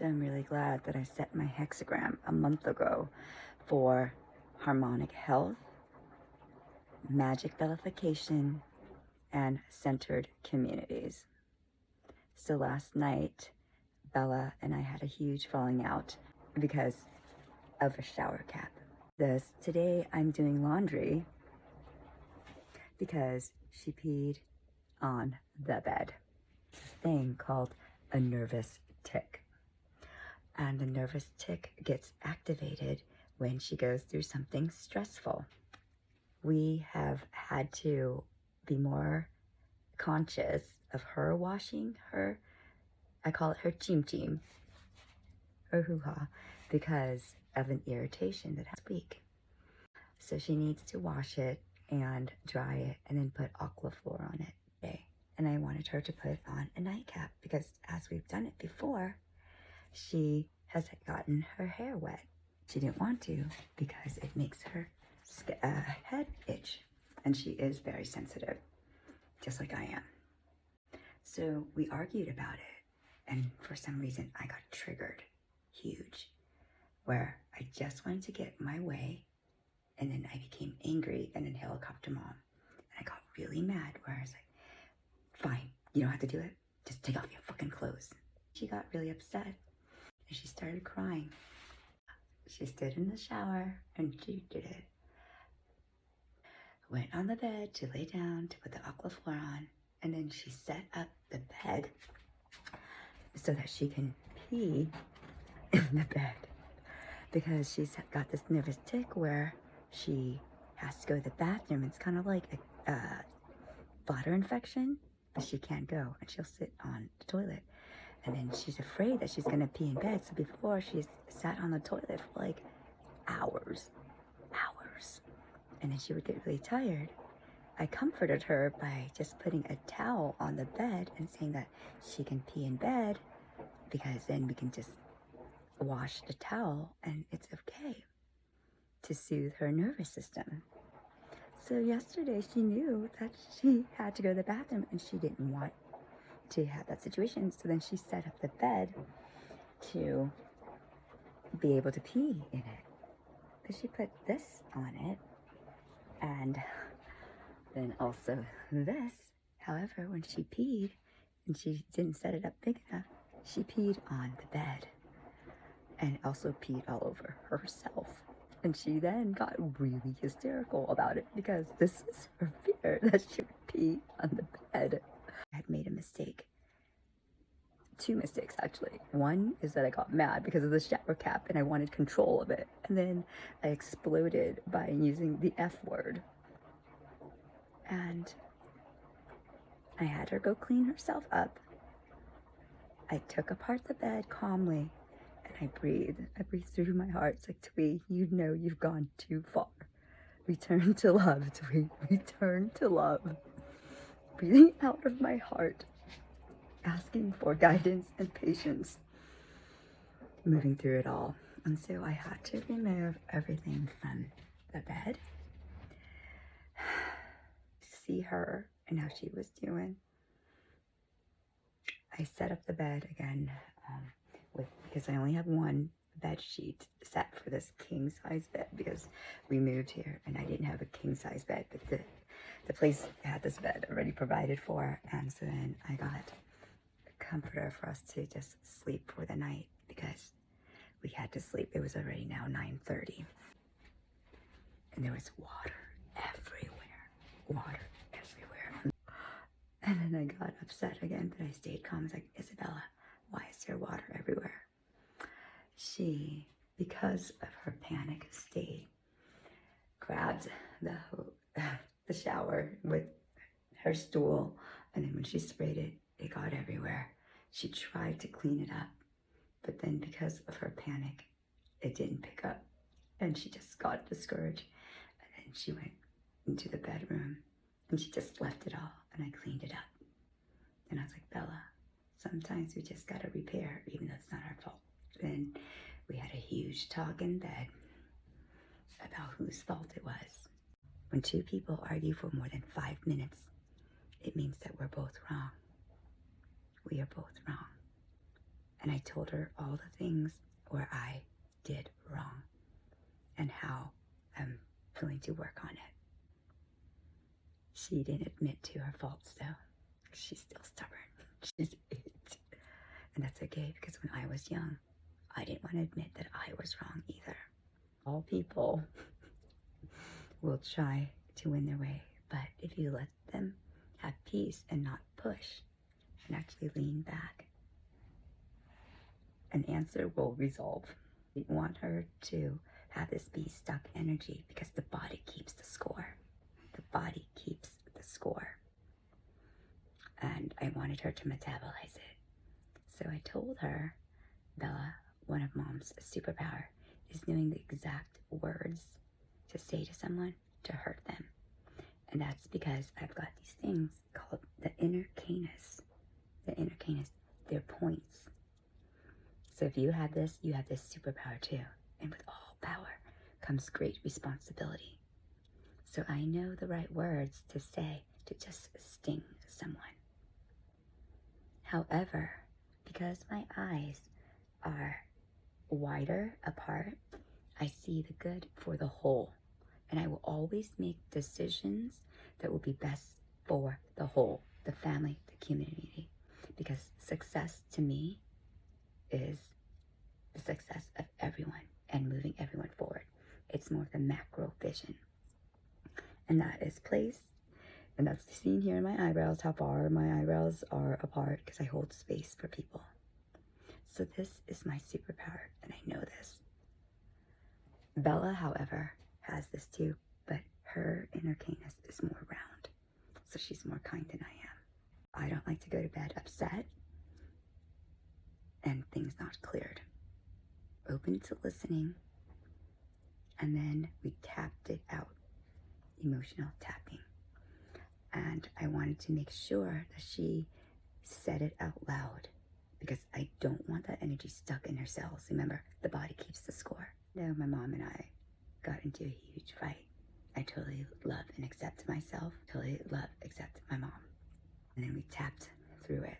So I'm really glad that I set my hexagram a month ago for harmonic health, magic vilification, and centered communities. So last night, Bella and I had a huge falling out because of a shower cap. Today I'm doing laundry because she peed on the bed. This thing called a nervous tick. And the nervous tick gets activated when she goes through something stressful. We have had to be more conscious of her washing her, I call it her chim, her hoo-ha, because of an irritation that has week. So she needs to wash it and dry it and then put Aquaphor on it. And I wanted her to put on a nightcap because as we've done it before, she has gotten her hair wet. She didn't want to because it makes her head itch, and she is very sensitive, just like I am. So we argued about it, and for some reason I got triggered huge, where I just wanted to get my way, and then I became angry and then helicopter mom, and I got really mad where I was like, fine, you don't have to do it, just take off your fucking clothes. She got really upset and she started crying. She stood in the shower and she did it. Went on the bed to lay down to put the Aquaphor on, and then she set up the bed so that she can pee in the bed because she's got this nervous tick where she has to go to the bathroom. It's kind of like a bladder infection, but she can't go and she'll sit on the toilet. And then she's afraid that she's gonna pee in bed. So before, she's sat on the toilet for like hours. And then she would get really tired. I comforted her by just putting a towel on the bed and saying that she can pee in bed because then we can just wash the towel and it's okay, to soothe her nervous system. So yesterday she knew that she had to go to the bathroom and she didn't want to have that situation. So then she set up the bed to be able to pee in it. But she put this on it and then also this. However, when she peed and she didn't set it up big enough, she peed on the bed and also peed all over herself. And she then got really hysterical about it because this is her fear, that she would pee on the bed. I had made a mistake. 2 mistakes, actually. One is that I got mad because of the shower cap and I wanted control of it. And then I exploded by using the F word. And I had her go clean herself up. I took apart the bed calmly and I breathed. I breathed through my heart. It's like, Twee, you know you've gone too far. Return to love, Twee. Return to love. Breathing out of my heart, asking for guidance and patience, moving through it all. And so I had to remove everything from the bed, see her and how she was doing. I set up the bed again because I only have one bed sheet set for this king size bed because we moved here and I didn't have a king size bed, but the place had this bed already provided for, and so then I got a comforter for us to just sleep for the night because we had to sleep. It was already now 9:30 and there was water everywhere. And then I got upset again, but I stayed calm. I was like, Isabella, why is there water everywhere? She, because of her panic state, grabbed the shower with her stool, and then when she sprayed it, it got everywhere. She tried to clean it up, but then because of her panic, it didn't pick up, and she just got discouraged. And then she went into the bedroom, and she just left it all, and I cleaned it up. And I was like, Bella, sometimes we just gotta repair, even though it's not our fault. Then we had a huge talk in bed about whose fault it was. When 2 people argue for more than 5 minutes, it means that we're both wrong. We are both wrong. And I told her all the things where I did wrong and how I'm willing to work on it. She didn't admit to her faults though. She's still stubborn. She's 8. And that's okay, because when I was young, I didn't want to admit that I was wrong either. All people will try to win their way, but if you let them have peace and not push and actually lean back, an answer will resolve. We want her to have this be stuck energy because the body keeps the score. The body keeps the score. And I wanted her to metabolize it. So I told her, Bella, one of Mom's superpower is knowing the exact words to say to someone to hurt them. And that's because I've got these things called the inner canis. The inner canis, they're points. So if you have this superpower too. And with all power comes great responsibility. So I know the right words to say to just sting someone. However, because my eyes are wider apart, I see the good for the whole. And I will always make decisions that will be best for the whole, the family, the community. Because success to me is the success of everyone and moving everyone forward. It's more of the macro vision. And that is placed. And that's seen here in my eyebrows, how far my eyebrows are apart, because I hold space for people. So this is my superpower, and I know this. Bella, however, has this too, but her inner canis is more round. So she's more kind than I am. I don't like to go to bed upset and things not cleared. Open to listening, and then we tapped it out. Emotional tapping. And I wanted to make sure that she said it out loud, because I don't want that energy stuck in her cells. Remember, the body keeps the score. No, my mom and I got into a huge fight. I totally love and accept myself, totally love, accept my mom. And then we tapped through it.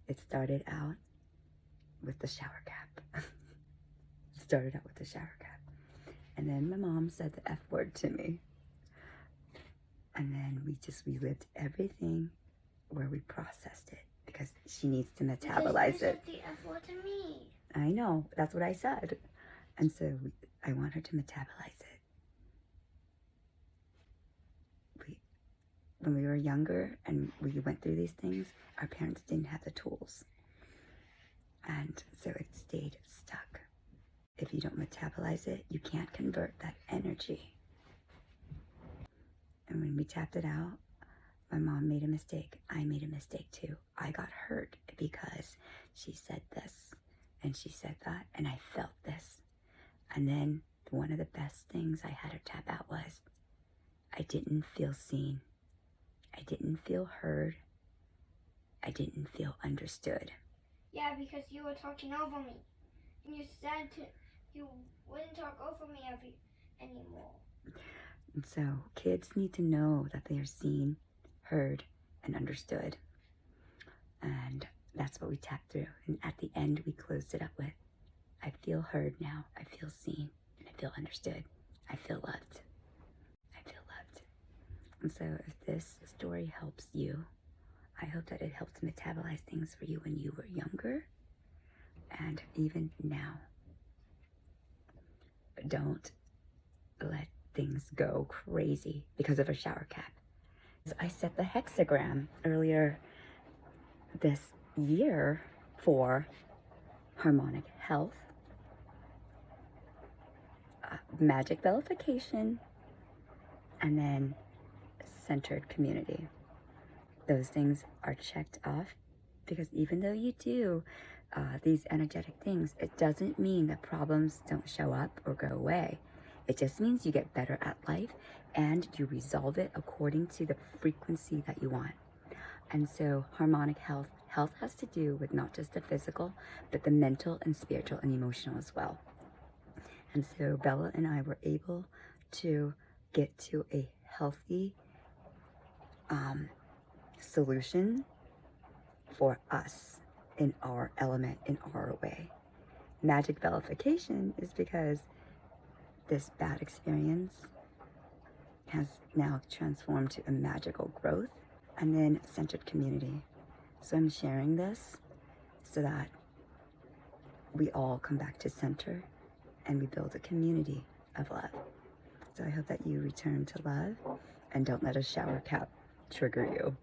It started out with the shower cap. And then my mom said the F word to me. And then we just relived everything where we processed it, because she needs to metabolize it. The F word to me. I know, that's what I said. And so I want her to metabolize it. When we were younger and we went through these things, our parents didn't have the tools. And so it stayed stuck. If you don't metabolize it, you can't convert that energy. And when we tapped it out, my mom made a mistake. I made a mistake too. I got hurt because she said this and she said that, and I felt this. And then one of the best things I had her tap out was, I didn't feel seen. I didn't feel heard. I didn't feel understood. Yeah, because you were talking over me. And you said you wouldn't talk over me anymore. And so kids need to know that they are seen, heard, and understood. And that's what we tapped through. And at the end, we closed it up with, I feel heard now. I feel seen, and I feel understood. I feel loved. I feel loved. And so if this story helps you, I hope that it helps metabolize things for you when you were younger and even now. Don't let things go crazy because of a shower cap. I set the hexagram earlier this year for harmonic health, magic vilification, and then centered community. Those things are checked off, because even though you do these energetic things, it doesn't mean that problems don't show up or go away. It just means you get better at life and you resolve it according to the frequency that you want. And so harmonic health has to do with not just the physical, but the mental and spiritual and emotional as well. And so Bella and I were able to get to a healthy solution for us in our element, in our way. Magic vilification is because this bad experience has now transformed to a magical growth and then centered community. So I'm sharing this so that we all come back to center and we build a community of love. So I hope that you return to love and don't let a shower cap trigger you.